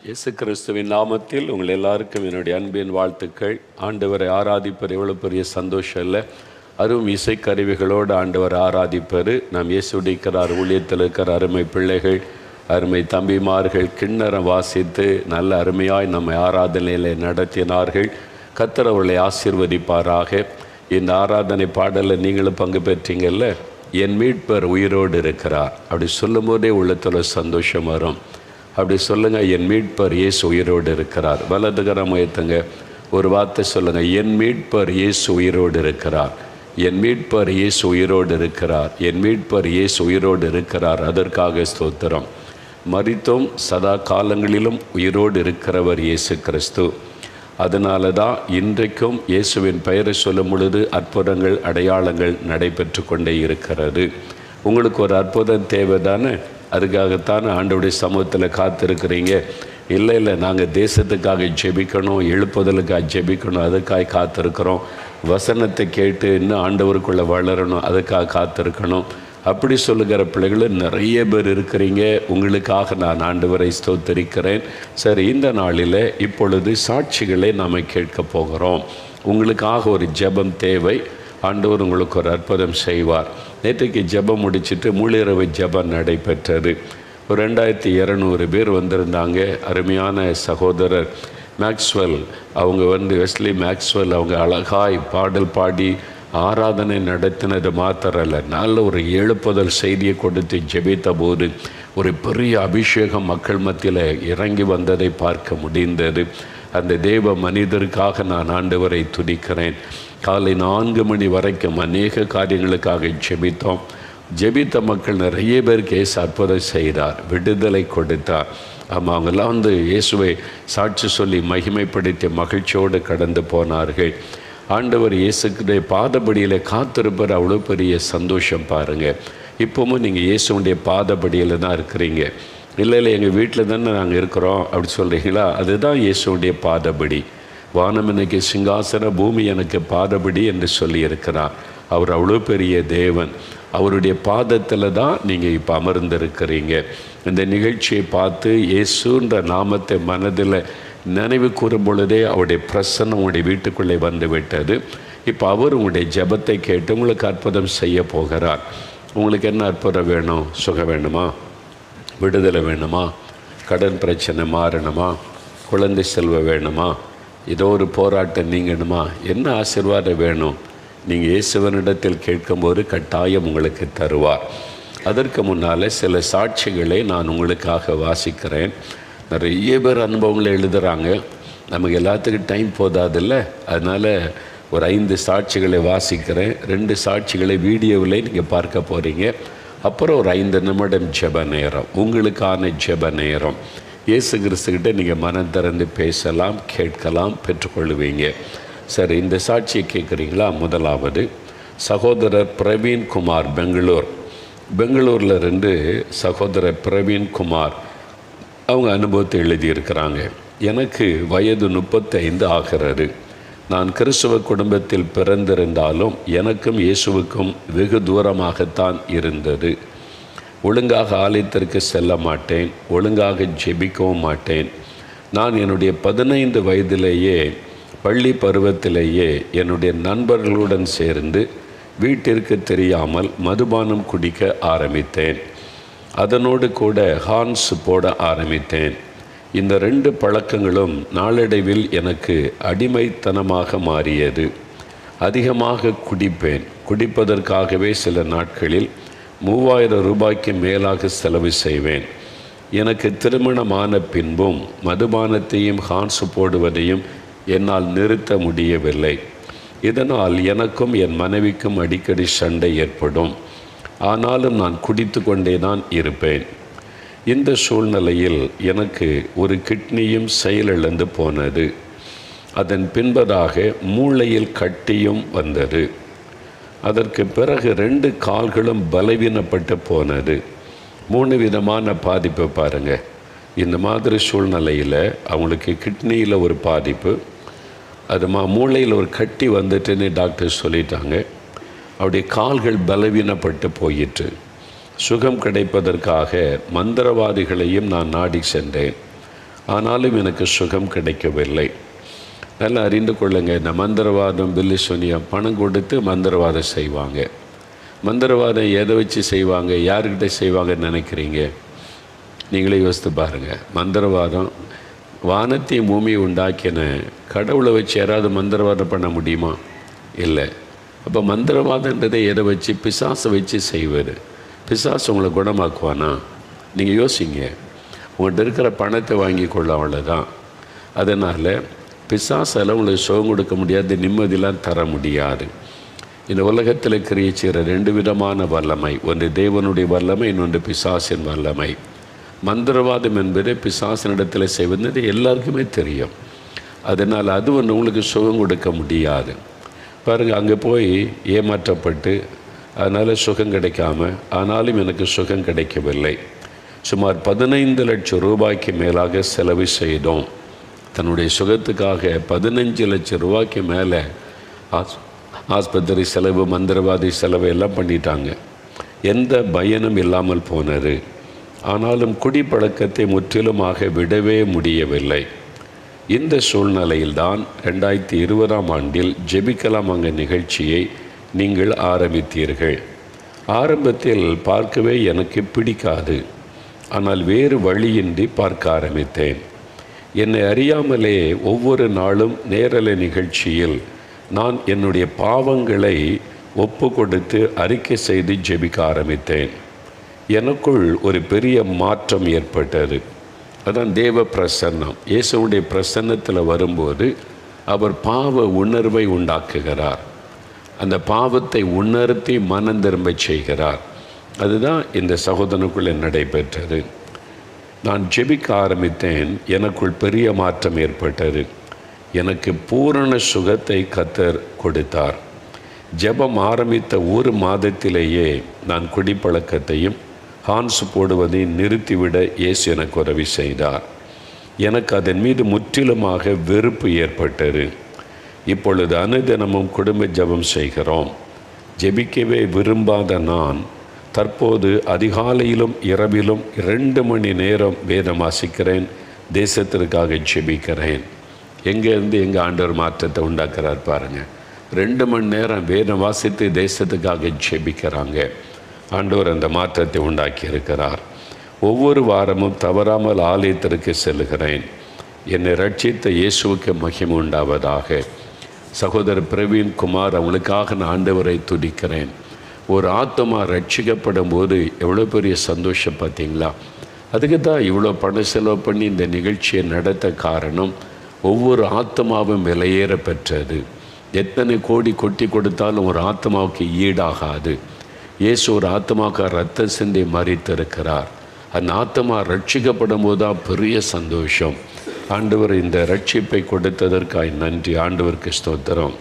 இயேசு கிறிஸ்துவின் நாமத்தில் உங்கள் எல்லாருக்கும் என்னுடைய அன்பின் வாழ்த்துக்கள். ஆண்டவரை ஆராதிப்பது எவ்வளோ பெரிய சந்தோஷம் இல்லை. அரும் இசைக்கருவிகளோடு ஆண்டவரை ஆராதிப்பது நாம் இயேசுடிக்கிறார் ஊழியத்தில் இருக்கிற அருமை பிள்ளைகள், அருமை தம்பிமார்கள் கிண்ணறம் வாசித்து நல்ல அருமையாய் நம்மை ஆராதனையில் நடத்தினார்கள். கர்த்தர் அவர்களை ஆசீர்வதிப்பாராக. இந்த ஆராதனை பாடலில் நீங்களும் பங்கு பெற்றீங்கல்ல, என் மீட்பர் உயிரோடு இருக்கிறார். அப்படி சொல்லும் போதே உள்ளத்தில் சந்தோஷம் வரும். அப்படி சொல்லுங்கள், என் மீட்பர் இயேசு உயிரோடு இருக்கிறார். வலதுகரம் உயர்த்துங்க, ஒரு வார்த்தை சொல்லுங்கள், என் மீட்பர் இயேசு உயிரோடு இருக்கிறார். என் மீட்பர் இயேசு உயிரோடு இருக்கிறார். என் மீட்பர் இயேசு உயிரோடு இருக்கிறார். அதற்காக ஸ்தோத்திரம். மரித்தோம், சதா காலங்களிலும் உயிரோடு இருக்கிறவர் இயேசு கிறிஸ்து. அதனால தான் இன்றைக்கும் இயேசுவின் பெயரை சொல்லும் பொழுது அற்புதங்கள் அடையாளங்கள் நடைபெற்று கொண்டே இருக்கிறது. உங்களுக்கு ஒரு அற்புதம் தேவைதானே? அதுக்காகத்தான் ஆண்டவருடைய சமூகத்தில் காத்திருக்கிறீங்க. இல்லை நாங்கள் தேசத்துக்காக ஜெபிக்கணும், எழுப்புதலுக்காக ஜெபிக்கணும், அதுக்காக காத்திருக்கிறோம். வசனத்தை கேட்டு இன்னும் ஆண்டவருக்குள்ளே வளரணும், அதுக்காக காத்திருக்கணும். அப்படி சொல்லுகிற பிள்ளைகளும் நிறைய பேர் இருக்கிறீங்க. உங்களுக்காக நான் ஆண்டவரை ஸ்தோத்திரிக்கிறேன். சரி, இந்த நாளில் இப்பொழுது சாட்சிகளை நாம் கேட்க போகிறோம். உங்களுக்காக ஒரு ஜெபம் தேவை. ஆண்டவர் உங்களுக்கு ஒரு அற்புதம் செய்வார். நேற்றைக்கு ஜெபம் முடிச்சுட்டு மூலிரவு ஜெபம் நடைபெற்றது. ஒரு 2200 பேர் வந்திருந்தாங்க. அருமையான சகோதரர் மேக்ஸ்வெல் அவங்க வெஸ்லி மேக்ஸ்வெல் அவங்க அழகாய் பாடல் பாடி ஆராதனை நடத்தினது மாத்திரல்ல, நல்ல ஒரு எழுப்புதல் செய்தியை கொடுத்து ஜெபித்த போது ஒரு பெரிய அபிஷேகம் மக்கள் மத்தியில் இறங்கி வந்ததை பார்க்க முடிந்தது. அந்த தேவ மனிதருக்காக நான் ஆண்டவரை துதிக்கிறேன். காலை 4 மணி வரைக்கும் அநேக காரியங்களுக்காக ஜெபித்தோம். ஜெபித்த மக்கள் நிறைய பேருக்கு இயேசு அற்புதம் செய்தார், விடுதலை கொடுத்தார். ஆமாம், அவங்கெல்லாம் இயேசுவை சாட்சி சொல்லி மகிமைப்படுத்தி மகிழ்ச்சியோடு கடந்து போனார்கள். ஆண்டவர் இயேசுடைய பாதபடியில் காத்திருப்பது அவ்வளோ பெரிய சந்தோஷம் பாருங்கள். இப்போவும் நீங்கள் இயேசுடைய பாதபடியில் தான் இருக்கிறீங்க. இல்லை எங்கள் வீட்டில் தானே நாங்கள் இருக்கிறோம் அப்படி சொல்கிறீங்களா? அதுதான் இயேசுடைய பாதபடி. வானம் எனக்கு சிங்காசன, பூமி எனக்கு பாதபடி என்று சொல்லியிருக்கிறார். அவர் அவ்வளோ பெரிய தேவன். அவருடைய பாதத்தில் தான் நீங்கள் இப்போ அமர்ந்திருக்கிறீங்க. இந்த நிகழ்ச்சியை பார்த்து இயேசுன்ற நாமத்தை மனதில் நினைவு கூறும் பொழுதே அவருடைய பிரசன்னம் உங்களுடைய வீட்டுக்குள்ளே வந்து விட்டது. இப்போ அவர் உங்களுடைய ஜெபத்தை கேட்டு உங்களுக்கு அற்புதம் செய்ய போகிறார். உங்களுக்கு என்ன அற்புதம் வேணும்? சுகம் வேணுமா? விடுதலை வேணுமா? கடன் பிரச்சனை மாறணுமா? குழந்தை செல்வம் வேணுமா? ஏதோ ஒரு போராட்டம் நீங்கணுமா? என்ன ஆசீர்வாதம் வேணும்? நீங்கள் இயேசுவனிடத்தில் கேட்கும்போது கட்டாயம் உங்களுக்கு தருவார். அதற்கு முன்னால் சில சாட்சிகளை நான் உங்களுக்காக வாசிக்கிறேன். நிறைய பேர் அனுபவங்களை எழுதுகிறாங்க. நமக்கு எல்லாத்துக்கும் டைம் போதாதில்ல, அதனால் ஒரு 5 சாட்சிகளை வாசிக்கிறேன். 2 சாட்சிகளை வீடியோவில் நீங்கள் பார்க்க போகிறீங்க. அப்புறம் ஒரு 5 நிமிடம் ஜெப நேரம், உங்களுக்கான ஜெப நேரம். இயேசு கிறிஸ்துக்கிட்ட நீங்கள் மனம் திறந்து பேசலாம், கேட்கலாம், பெற்றுக்கொள்ளுவீங்க. சரி, இந்த சாட்சியை கேட்குறீங்களா? முதலாவது சகோதரர் பிரவீன் குமார், பெங்களூரில் இருந்து சகோதரர் பிரவீன் குமார் அவங்க அனுபவத்தை எழுதியிருக்கிறாங்க. எனக்கு வயது 35 ஆகிறது. நான் கிறிஸ்துவ குடும்பத்தில் பிறந்திருந்தாலும் எனக்கும் இயேசுவுக்கும் வெகு தூரமாகத்தான் இருந்தது. ஒழுங்காக ஆலயத்திற்கு செல்ல மாட்டேன், ஒழுங்காக ஜெபிக்கவும் மாட்டேன். நான் என்னுடைய 15 வயதிலேயே, பள்ளி பருவத்திலேயே என்னுடைய நண்பர்களுடன் சேர்ந்து வீட்டிற்கு தெரியாமல் மதுபானம் குடிக்க ஆரம்பித்தேன். அதனோடு கூட ஹார்ன்ஸ் போட ஆரம்பித்தேன். இந்த 2 பழக்கங்களும் நாளடைவில் எனக்கு அடிமைத்தனமாக மாறியது. அதிகமாக குடிப்பேன். குடிப்பதற்காகவே சில நாட்களில் 3000 ரூபாய்க்கு மேலாக செலவு செய்வேன். எனக்கு திருமணமான பின்பும் மதுபானத்தையும் ஹார்ன்ஸ் போடுவதையும் என்னால் நிறுத்த முடியவில்லை. இதனால் எனக்கும் என் மனைவிக்கும் அடிக்கடி சண்டை ஏற்படும். ஆனாலும் நான் குடித்து கொண்டே தான் இருப்பேன். இந்த சூழ்நிலையில் எனக்கு ஒரு கிட்னியும் செயலிழந்து போனது. அதன் பின்பதாக மூளையில் கட்டியும் வந்தது. அதற்கு பிறகு 2 கால்களும் பலவீனப்பட்டு போனது. 3 விதமான பாதிப்பு பாருங்கள். இந்த மாதிரி சூழ்நிலையில் அவங்களுக்கு கிட்னியில் ஒரு பாதிப்பு, அது மூளையில் ஒரு கட்டி வந்துட்டுன்னு டாக்டர் சொல்லிட்டாங்க. அவருடைய கால்கள் பலவீனப்பட்டு போயிற்று. சுகம் கிடைப்பதற்காக மந்திரவாதிகளையும் நான் நாடி சென்றேன். ஆனாலும் எனக்கு சுகம் கிடைக்கவில்லை. நல்லா அறிந்து கொள்ளுங்க, இந்த மந்திரவாதம் பில்லி சொன்னியம் பணம் கொடுத்து மந்திரவாதம் செய்வாங்க. மந்திரவாதம் எதை வச்சு செய்வாங்க, யாருக்கிட்ட செய்வாங்கன்னு நினைக்கிறீங்க? நீங்களே யோசித்து பாருங்கள். மந்திரவாதம் வானத்தையும் பூமியை உண்டாக்கின கடவுளை வச்சு யாராவது மந்திரவாதம் பண்ண முடியுமா? இல்லை. அப்போ மந்திரவாதன்றதை எதை வச்சு? பிசாசை வச்சு செய்வார். பிசாசு உங்களை குணமாக்குவானா? நீங்கள் யோசிங்க. உங்கள்கிட்ட இருக்கிற பணத்தை வாங்கி கொள்ள, அவ்வளோதான். அதனால் பிசாசால் உங்களுக்கு சுகம் கொடுக்க முடியாது, நிம்மதியெலாம் தர முடியாது. இந்த உலகத்தில் கிரியை செய்கிற 2 விதமான வல்லமை, ஒன்று தேவனுடைய வல்லமை, இன்னொன்று பிசாசின் வல்லமை. மந்திரவாதம் என்பது பிசாசினிடத்தில் செய்வது எல்லாருக்குமே தெரியும். அதனால் அது ஒன்று உங்களுக்கு சுகம் கொடுக்க முடியாது. பாருங்கள், அங்கே போய் ஏமாற்றப்பட்டு அதனால் சுகம் கிடைக்காம, ஆனாலும் எனக்கு சுகம் கிடைக்கவில்லை. சுமார் 15 லட்சம் ரூபாய்க்கு மேலாக செலவு செய்தோம். தன்னுடைய சுகத்துக்காக 15 லட்சம் ரூபாய்க்கு மேலே ஆஸ்பத்திரி செலவு, மந்திரவாதி செலவு எல்லாம் பண்ணிட்டாங்க. எந்த பயனும் இல்லாமல் போனது. ஆனாலும் குடிப்பழக்கத்தை முற்றிலுமாக விடவே முடியவில்லை. இந்த சூழ்நிலையில்தான் 2020ஆம் ஆண்டில் ஜெபிக்கலாம் அங்கே நிகழ்ச்சியை நீங்கள் ஆரம்பித்தீர்கள். ஆரம்பத்தில் பார்க்கவே எனக்கு பிடிக்காது. ஆனால் வேறு வழியின்றி பார்க்க ஆரம்பித்தேன். என்னை அறியாமலே ஒவ்வொரு நாளும் நேரலை நிகழ்ச்சியில் நான் என்னுடைய பாவங்களை ஒப்பு கொடுத்து அறிக்கை செய்து ஜெபிக்க ஆரம்பித்தேன். எனக்குள் ஒரு பெரிய மாற்றம் ஏற்பட்டது. அதான் தேவ பிரசன்னம். இயேசுவுடைய பிரசன்னத்தில் வரும்போது அவர் பாவ உணர்வை உண்டாக்குகிறார். அந்த பாவத்தை உணர்த்தி மனம் திரும்ப செய்கிறார். அதுதான் இந்த சகோதரனுக்குள்ளே நடைபெற்றது. நான் ஜெபிக்க ஆரம்பித்தேன். எனக்குள் பெரிய மாற்றம் ஏற்பட்டது. எனக்கு பூரண சுகத்தை கர்த்தர் கொடுத்தார். ஜெபம் ஆரம்பித்த 1 மாதத்திலேயே நான் குடிப்பழக்கத்தையும் ஹான்ஸ் போடுவதையும் நிறுத்திவிட இயேசு எனக்கு உதவி செய்தார். எனக்கு அதன் மீது முற்றிலுமாக வெறுப்பு ஏற்பட்டது. இப்பொழுது அனுதினமும் குடும்ப ஜெபம் செய்கிறோம். ஜெபிக்கவே விரும்பாத நான் தற்போது அதிகாலையிலும் இரவிலும் 2 மணி நேரம் வேதம் வாசிக்கிறேன். தேசத்திற்காக ஜெபிக்கிறேன். எங்கேருந்து எங்கே ஆண்டவர் மாற்றத்தை உண்டாக்குறார் பாருங்கள். 2 மணி நேரம் வேதம் வாசித்து தேசத்துக்காக ஜெபிக்கிறாங்க. ஆண்டவர் அந்த மாற்றத்தை உண்டாக்கி இருக்கிறார். ஒவ்வொரு வாரமும் தவறாமல் ஆலயத்திற்கு செல்கிறேன். என்னை ரட்சித்த இயேசுவுக்கு மகிமை உண்டாவதாக. சகோதரர் பிரவீன் குமார், அவங்களுக்காக நான் ஆண்டவரை துதிக்கிறேன். ஒரு ஆத்மா ரட்சிக்கப்படும் போது எவ்வளோ பெரிய சந்தோஷம் பார்த்தீங்களா? அதுக்கு தான் இவ்வளோ பணம் செலவு பண்ணி இந்த நிகழ்ச்சியை நடத்த காரணம். ஒவ்வொரு ஆத்மாவும் விலையேற பெற்றது. எத்தனை கோடி கொட்டி கொடுத்தாலும் ஒரு ஆத்மாவுக்கு ஈடாகாது. இயேசு ஒரு ஆத்மாவுக்கு ரத்தம் சிந்தி மரித்திருக்கிறார். அந்த ஆத்மா ரட்சிக்கப்படும் போது தான் பெரிய சந்தோஷம். ஆண்டவர் இந்த ரட்சிப்பை கொடுத்ததற்காக நன்றி. ஆண்டவருக்கு ஸ்தோத்திரம்.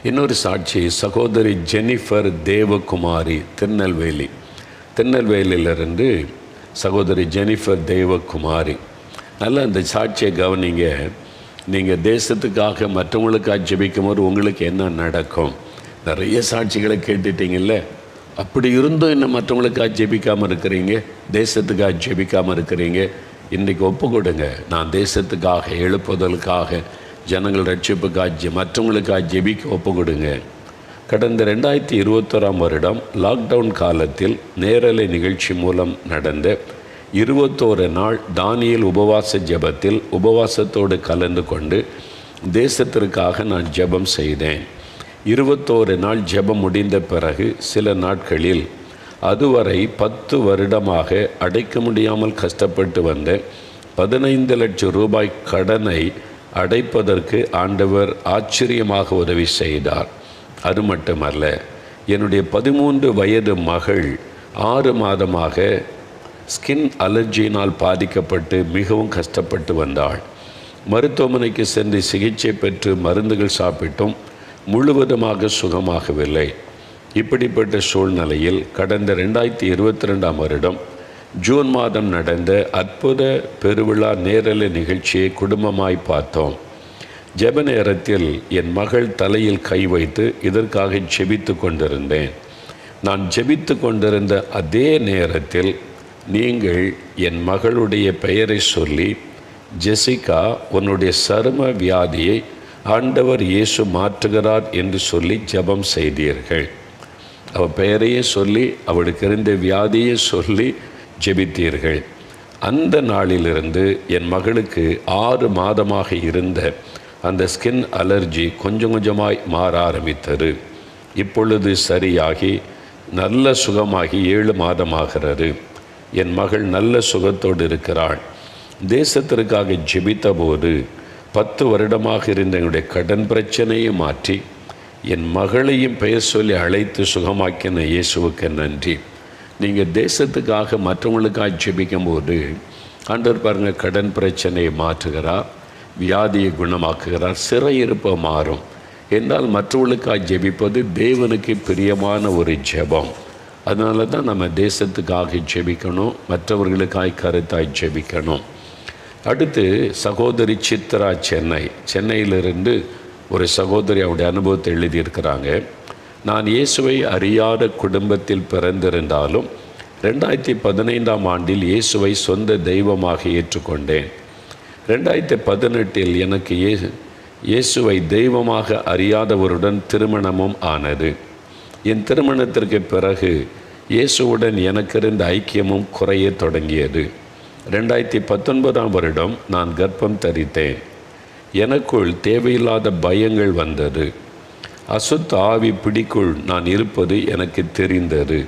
இன்னொரு சாட்சி, சகோதரி ஜெனிஃபர் தேவகுமாரி, திருநெல்வேலியிலிருந்து சகோதரி ஜெனிஃபர் தேவகுமாரி. நல்லா அந்த சாட்சியை கவனிங்க. நீங்கள் தேசத்துக்காக மற்றவங்களுக்காக ஜெபிக்கும் போது உங்களுக்கு என்ன நடக்கும்? நிறைய சாட்சிகளை கேட்டுட்டீங்கல்ல. அப்படி இருந்தும் இன்னும் மற்றவங்களுக்காக ஜெபிக்காமல் இருக்கிறீங்க, தேசத்துக்காக ஜெபிக்காமல் இருக்கிறீங்க. இன்றைக்கி ஒப்பு கொடுங்க. நான் தேசத்துக்காக, எழுப்புதலுக்காக, ஜனங்கள் ரட்சிப்புக்காக, மற்றவங்களுக்காக ஜெபிக்க ஒப்பு கொடுங்க. கடந்த 2021ஆம் வருடம் லாக்டவுன் காலத்தில் நேரலை நிகழ்ச்சி மூலம் நடந்த 21 நாள் தானியேல் உபவாச ஜெபத்தில் உபவாசத்தோடு கலந்து கொண்டு தேசத்திற்காக நான் ஜெபம் செய்தேன். 21 நாள் ஜெபம் முடிந்த பிறகு சில நாட்களில் அதுவரை 10 வருடமாக அடைக்க முடியாமல் கஷ்டப்பட்டு வந்த 15 லட்சம் ரூபாய் கடனை அடைப்பதற்கு ஆண்டவர் ஆச்சரியமாக உதவி செய்தார். அது மட்டுமல்ல, என்னுடைய 13 வயது மகள் 6 மாதமாக ஸ்கின் அலர்ஜியினால் பாதிக்கப்பட்டு மிகவும் கஷ்டப்பட்டு வந்தாள். மருத்துவமனைக்கு சென்று சிகிச்சை பெற்று மருந்துகள் சாப்பிட்டும் முழுவதுமாக சுகமாகவில்லை. இப்படிப்பட்ட சூழ்நிலையில் கடந்த 2022ஆம் வருடம் ஜூன் மாதம் நடந்த அற்புத பெருவிழா நேரலை நிகழ்ச்சியை குடும்பமாய் பார்த்தோம். ஜெப நேரத்தில் என் மகள் தலையில் கை வைத்து இதற்காக ஜெபித்து கொண்டிருந்தேன். நான் ஜெபித்து கொண்டிருந்த அதே நேரத்தில் நீங்கள் என் மகளுடைய பெயரை சொல்லி ஜெசிகா, உன்னுடைய சரும வியாதியை ஆண்டவர் இயேசு மாற்றுகிறார் என்று சொல்லி ஜெபம் செய்தீர்கள். அவள் பெயரையே சொல்லி, அவளுக்கு இருந்த வியாதியை சொல்லி ஜெபித்தீர்கள். அந்த நாளிலிருந்து என் மகளுக்கு 6 மாதமாக இருந்த அந்த ஸ்கின் அலர்ஜி கொஞ்சம் கொஞ்சமாய் மாற ஆரம்பித்தது. இப்பொழுது சரியாகி நல்ல சுகமாகி 7 மாதமாகிறது. என் மகள் நல்ல சுகத்தோடு இருக்கிறாள். தேசத்திற்காக ஜெபித்த போது 10 வருடமாக இருந்த என்னுடைய கடன் பிரச்சனையை மாற்றி என் மகளையும் பெயர் சொல்லி அழைத்து சுகமாக்கின இயேசுவுக்கு நன்றி. நீங்கள் தேசத்துக்காக மற்றவங்களுக்காக ஜெபிக்கும் போது ஆண்டவர் பாருங்கள், கடன் பிரச்சனையை மாற்றுகிறார், வியாதியை குணமாக்குகிறார், சிறையிருப்பை மாறும். என்றால் மற்றவர்களுக்காக ஜெபிப்பது தேவனுக்கு பிரியமான ஒரு ஜெபம். அதனால தான் நம்ம தேசத்துக்காக ஜெபிக்கணும், மற்றவர்களுக்காக கருத்தாய் ஜெபிக்கணும். அடுத்து சகோதரி சித்ரா, சென்னையிலிருந்து ஒரு சகோதரி அவருடைய அனுபவத்தை எழுதியிருக்கிறாங்க. நான் இயேசுவை அறியாத குடும்பத்தில் பிறந்திருந்தாலும் 2015ஆம் ஆண்டில் இயேசுவை சொந்த தெய்வமாக ஏற்றுக்கொண்டேன். 2018இல் எனக்கு இயேசுவை தெய்வமாக அறியாதவருடன் திருமணமும் ஆனது. என் திருமணத்திற்கு பிறகு இயேசுவுடன் எனக்கு இருந்த ஐக்கியமும் குறைய தொடங்கியது. 2019ஆம் வருடம் நான் கர்ப்பம் தரித்தேன். எனக்குள் தேவையில்லாத பயங்கள் வந்தது. அசுத்த ஆவி பிடிக்குள் நான் இருப்பது எனக்கு தெரிந்தது.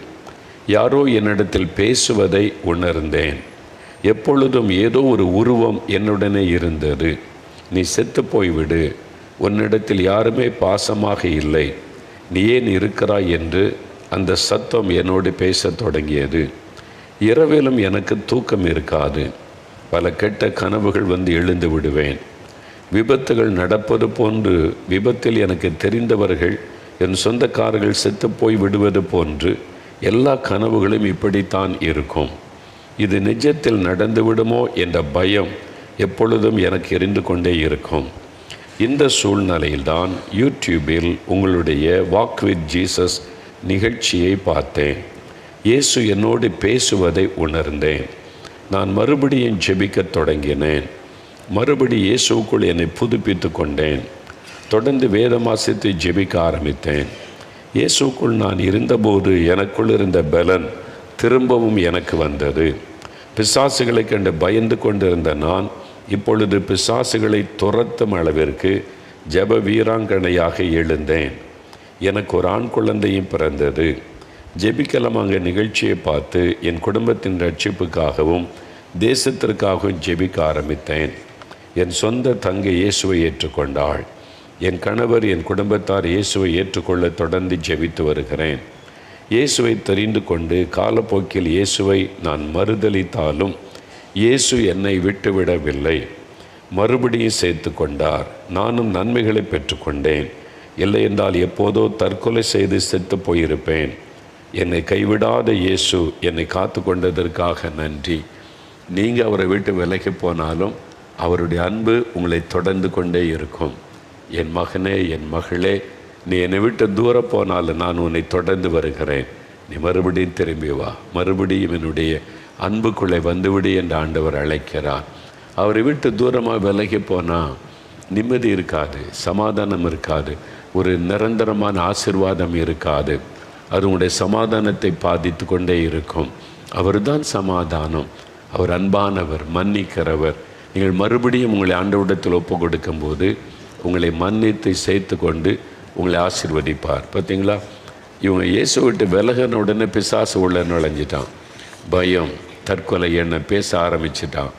யாரோ என்னிடத்தில் பேசுவதை உணர்ந்தேன். எப்பொழுதும் ஏதோ ஒரு உருவம் என்னுடனே இருந்தது. நீ செத்து போய்விடு, உன்னிடத்தில் யாருமே பாசமாக இல்லை, நீ ஏன் இருக்கிறாய் என்று அந்த சத்தம் என்னோடு பேசத் தொடங்கியது. இரவிலும் எனக்கு தூக்கம் இருக்காது. பல கெட்ட கனவுகள் வந்து எழுந்து விடுவேன். விபத்துகள் நடப்பது போன்று, விபத்தில் எனக்கு தெரிந்தவர்கள் என் சொந்தக்காரர்கள் செத்து போய் விடுவது போன்று எல்லா கனவுகளும் இப்படித்தான் இருக்கும். இது நிஜத்தில் நடந்துவிடுமோ என்ற பயம் எப்பொழுதும் எனக்கு எரிந்து கொண்டே இருக்கும். இந்த சூழ்நிலையில்தான் யூடியூபில் உங்களுடைய வாக் வித் ஜீசஸ் நிகழ்ச்சியை பார்த்தேன். இயேசு என்னோடு பேசுவதை உணர்ந்தேன். நான் மறுபடியும் ஜெபிக்கத் தொடங்கினேன். மறுபடி இயேசுக்குள் என்னை புதுப்பித்து கொண்டேன். தொடர்ந்து வேதம் வாசித்து ஜெபிக்க ஆரம்பித்தேன். இயேசுக்குள் நான் இருந்தபோது எனக்குள் இருந்த பலன் திரும்பவும் எனக்கு வந்தது. பிசாசுகளை கண்டு பயந்து கொண்டிருந்த நான் இப்பொழுது பிசாசுகளை துரத்தும் அளவிற்கு ஜெப வீராங்கனையாக எழுந்தேன். எனக்கு ஒரு ஆண் குழந்தையும் பிறந்தது. ஜெபிக்கலமாங்க நிகழ்ச்சியை பார்த்து என் குடும்பத்தின் ரட்சிப்புக்காகவும் தேசத்திற்காகவும் ஜெபிக்க ஆரம்பித்தேன். என் சொந்த தங்கை இயேசுவை ஏற்றுக்கொண்டாள். என் கணவர், என் குடும்பத்தார் இயேசுவை ஏற்றுக்கொள்ள தொடர்ந்து ஜெபித்து வருகிறேன். இயேசுவை தெரிந்து கொண்டு காலப்போக்கில் இயேசுவை நான் மறுதலித்தாலும் இயேசு என்னை விட்டுவிடவில்லை. மறுபடியும் சேர்த்து கொண்டார். நானும் நன்மைகளை பெற்றுக்கொண்டேன். இல்லை என்றால் எப்போதோ தற்கொலை செய்து செத்து போயிருப்பேன். என்னை கைவிடாத இயேசு என்னை காத்து கொண்டதற்காக நன்றி. நீங்கள் அவரை விட்டு விலகி போனாலும் அவருடைய அன்பு உங்களை தொடர்ந்து கொண்டே இருக்கும். என் மகனே, என் மகளே, நீ என்னை விட்டு தூரம் போனாலும் நான் உன்னை தொடர்ந்து வருகிறேன். நீ மறுபடியும் திரும்பி வா, மறுபடியும் என்னுடைய அன்புக்குள்ளே வந்துவிடு என்று ஆண்டவர் அழைக்கிறார். அவரை விட்டு தூரமாக விலகி போனால் நிம்மதி இருக்காது, சமாதானம் இருக்காது, ஒரு நிரந்தரமான ஆசீர்வாதம் இருக்காது. அது உங்களுடைய சமாதானத்தை பாதித்து கொண்டே இருக்கும். அவர் தான் சமாதானம். அவர் அன்பானவர், மன்னிக்கிறவர். நீங்கள் மறுபடியும் உங்களை ஆண்டவரிடத்தில் ஒப்பு கொடுக்கும்போது உங்களை மன்னித்து சேர்த்து கொண்டு உங்களை ஆசீர்வதிப்பார். பார்த்தீங்களா, இவங்க இயேசு விட்டு விலகின உடனே பிசாசு உள்ள நுழைஞ்சிட்டான். பயம், தற்கொலை எண்ணம் பேச ஆரம்பிச்சிட்டான்.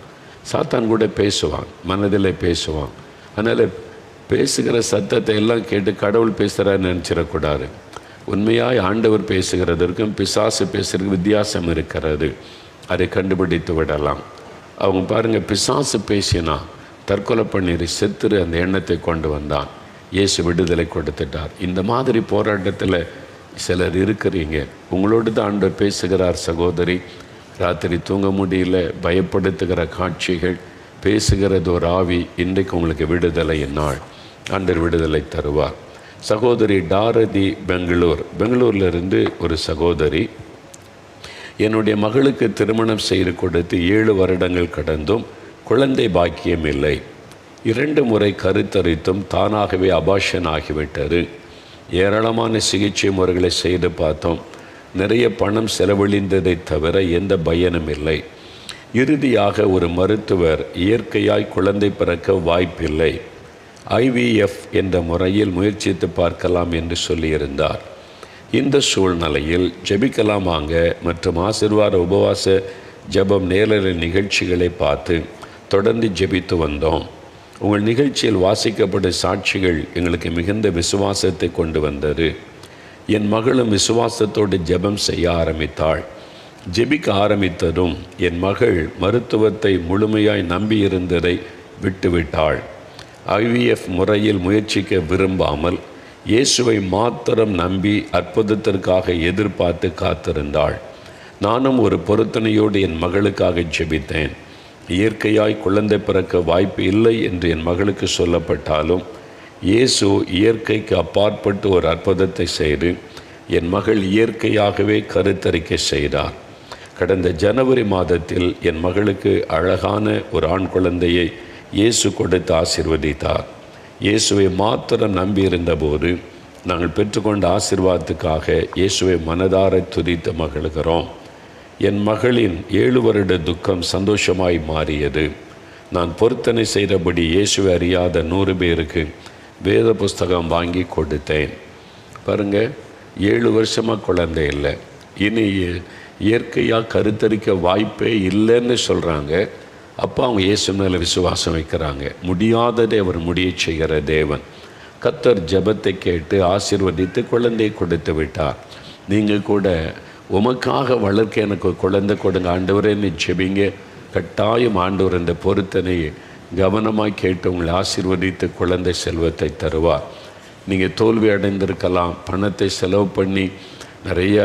சாத்தான் கூட பேசுவான், மனதில் பேசுவான். அதனால் பேசுகிற சத்தத்தை எல்லாம் கேட்டு கடவுள் பேசுகிறான்னு நினச்சிடக்கூடாது. உண்மையாய் ஆண்டவர் பேசுகிறதற்கும் பிசாசு பேசுகிறதுக்கு வித்தியாசம் இருக்கிறது. அதை கண்டுபிடித்து விடலாம். அவங்க பாருங்கள், பிசாசு பேசினா தற்கொலை பண்ணிடு செத்துரு அந்த எண்ணத்தை கொண்டு வந்தான். இயேசு விடுதலை கொடுத்துட்டார். இந்த மாதிரி போராட்டத்தில் சிலர் இருக்கிறீங்க. உங்களோடு தான் ஆண்டவர் பேசுகிறார். சகோதரி, ராத்திரி தூங்க முடியல, பயப்படுத்துகிற காட்சிகள், பேசுகிறது ஒரு ஆவி. இன்றைக்கு உங்களுக்கு விடுதலை நாள். ஆண்டவர் விடுதலை தருவார். சகோதரி டாரதி, பெங்களூரிலிருந்து ஒரு சகோதரி, என்னுடைய மகளுக்கு திருமணம் செய்து கொடுத்து 7 வருடங்கள் கடந்தும் குழந்தை பாக்கியம் இல்லை. 2 முறை கருத்தரித்தும் தானாகவே அபார்ஷன் ஆகிவிட்டது. ஏராளமான சிகிச்சை முறைகளை செய்து பார்த்தோம். நிறைய பணம் செலவழிந்ததை தவிர எந்த பயனும் இல்லை. இறுதியாக ஒரு மருத்துவர் இயற்கையாய் குழந்தை பிறக்க வாய்ப்பில்லை, IVF என்ற முறையில் முயற்சித்து பார்க்கலாம் என்று சொல்லியிருந்தார். இந்த சூழ்நிலையில் ஜெபிக்கலாமாங்க மற்றும் ஆசீர்வாத உபவாச ஜெபம் நேரலை நிகழ்ச்சிகளை பார்த்து தொடர்ந்து ஜெபித்து வந்தோம். உங்கள் நிகழ்ச்சியில் வாசிக்கப்பட்ட சாட்சிகள் எங்களுக்கு மிகுந்த விசுவாசத்தை கொண்டு வந்தது. என் மகளும் விசுவாசத்தோடு ஜெபம் செய்ய ஆரம்பித்தாள். ஜெபிக்க ஆரம்பித்ததும் என் மகள் மருத்துவத்தை முழுமையாய் நம்பியிருந்ததை விட்டுவிட்டாள். IVF முறையில் முயற்சிக்க விரும்பாமல் இயேசுவை மாத்திரம் நம்பி அற்புதத்திற்காக எதிர்பார்த்து காத்திருந்தாள். நானும் ஒரு பொருத்தனையோடு என் மகளுக்காக ஜெபித்தேன். இயற்கையாய் குழந்தை பிறக்க வாய்ப்பு இல்லை என்று என் மகளுக்கு சொல்லப்பட்டாலும் இயேசு இயற்கைக்கு அப்பாற்பட்டு ஒரு அற்புதத்தை செய்து என் மகள் இயற்கையாகவே கருத்தரிக்கை செய்தார். கடந்த ஜனவரி மாதத்தில் என் மகளுக்கு அழகான ஒரு ஆண் குழந்தையை இயேசு கொடுத்து ஆசீர்வதித்தார். இயேசுவை மாத்திரம் நம்பியிருந்தபோது நாங்கள் பெற்றுக்கொண்ட ஆசீர்வாதத்துக்காக இயேசுவை மனதார துதித்து மகிழ்கிறோம். என் மகளின் 7 வருட துக்கம் சந்தோஷமாய் மாறியது. நான் பொருத்தனை செய்தபடி இயேசுவை அறியாத 100 பேருக்கு வேத புஸ்தகம் வாங்கி கொடுத்தேன். பாருங்கள், 7 வருஷமாக குழந்தை இல்லை. இனி இயற்கையாக கருத்தரிக்க வாய்ப்பே இல்லைன்னு சொல்கிறாங்க. அப்போ அவங்க இயேசு மேலே விசுவாசம் வைக்கிறாங்க. முடியாததை அவர் முடிய செய்கிற தேவன். கர்த்தர் ஜெபத்தை கேட்டு ஆசீர்வதித்து குழந்தையை கொடுத்து விட்டார். நீங்கள் கூட உமக்காக வளர்க்க எனக்கு குழந்தை கொடுங்க ஆண்டவரேன்னு ஜெபிங்க. கட்டாயம் ஆண்டவர் இந்த பொருத்தனையை கவனமாக கேட்டு உங்களை ஆசீர்வதித்து குழந்தை செல்வத்தை தருவார். நீங்கள் தோல்வி அடைந்திருக்கலாம், பணத்தை செலவு பண்ணி நிறைய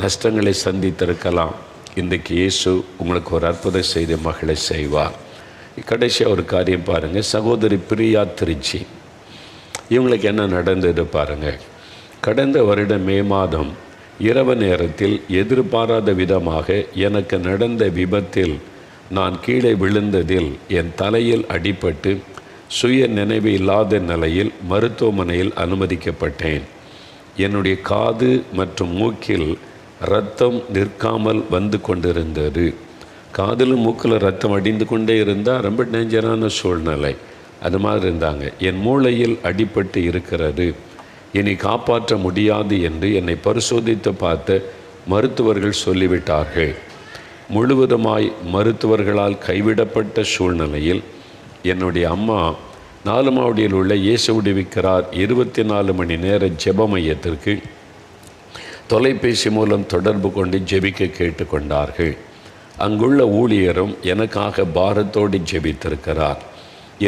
நஷ்டங்களை சந்தித்திருக்கலாம். இன்றைக்கு இயேசு உங்களுக்கு ஒரு அற்புதம் செய்த மகளை செய்வார். கடைசியாக ஒரு காரியம் பாருங்கள். சகோதரி பிரியா திருச்சி, இவங்களுக்கு என்ன நடந்தது பாருங்கள். கடந்த வருடம் மே மாதம் இரவு நேரத்தில் எதிர்பாராத விதமாக எனக்கு நடந்த விபத்தில் நான் கீழே விழுந்ததில் என் தலையில் அடிபட்டு சுய நினைவு இல்லாத நிலையில் மருத்துவமனையில் அனுமதிக்கப்பட்டேன். என்னுடைய காது மற்றும் மூக்கில் இரத்தம் நிற்காமல் வந்து கொண்டிருந்தது. காதில் மூக்கில் ரத்தம் அடிந்து கொண்டே இருந்தால் ரொம்ப டேஞ்சரான சூழ்நிலை. அது மாதிரி இருந்தாங்க. என் மூளையில் அடிபட்டு இருக்கிறது, இனி காப்பாற்ற முடியாது என்று என்னை பரிசோதித்து பார்த்த மருத்துவர்கள் சொல்லிவிட்டார்கள். முழுவதுமாய் மருத்துவர்களால் கைவிடப்பட்ட சூழ்நிலையில் என்னுடைய அம்மா 4 மாவடியில் உள்ள இயேசு விடுவிக்கிறார் 24 மணி நேர ஜெப மையத்திற்கு தொலைபேசி மூலம் தொடர்பு கொண்டு ஜெபிக்க கேட்டுக்கொண்டார்கள். அங்குள்ள ஊழியரும் எனக்காக பாரத்தோடு ஜெபித்திருக்கிறார்.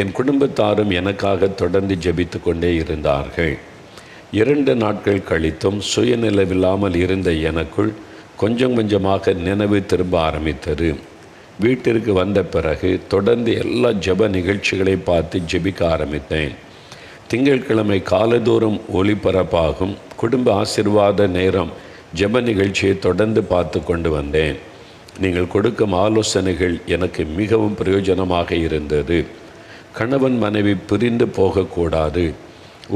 என் குடும்பத்தாரும் எனக்காக தொடர்ந்து ஜெபித்து கொண்டே இருந்தார்கள். 2 நாட்கள் கழித்தும் சுயநிலைவில்லாமல் இருந்த எனக்குள் கொஞ்சம் கொஞ்சமாக நினைவு திரும்ப ஆரம்பித்தது. வீட்டிற்கு வந்த பிறகு தொடர்ந்து எல்லா ஜெப நிகழ்ச்சிகளை பார்த்து ஜெபிக்க ஆரம்பித்தேன். திங்கட்கிழமை காலதோறும் ஒளிபரப்பாகும் குடும்ப ஆசீர்வாத நேரம் ஜெப நிகழ்ச்சியை தொடர்ந்து பார்த்து கொண்டு வந்தேன். நீங்கள் கொடுக்கும் ஆலோசனைகள் எனக்கு மிகவும் பிரயோஜனமாக இருந்தது. கணவன் மனைவி பிரிந்து போகக்கூடாது,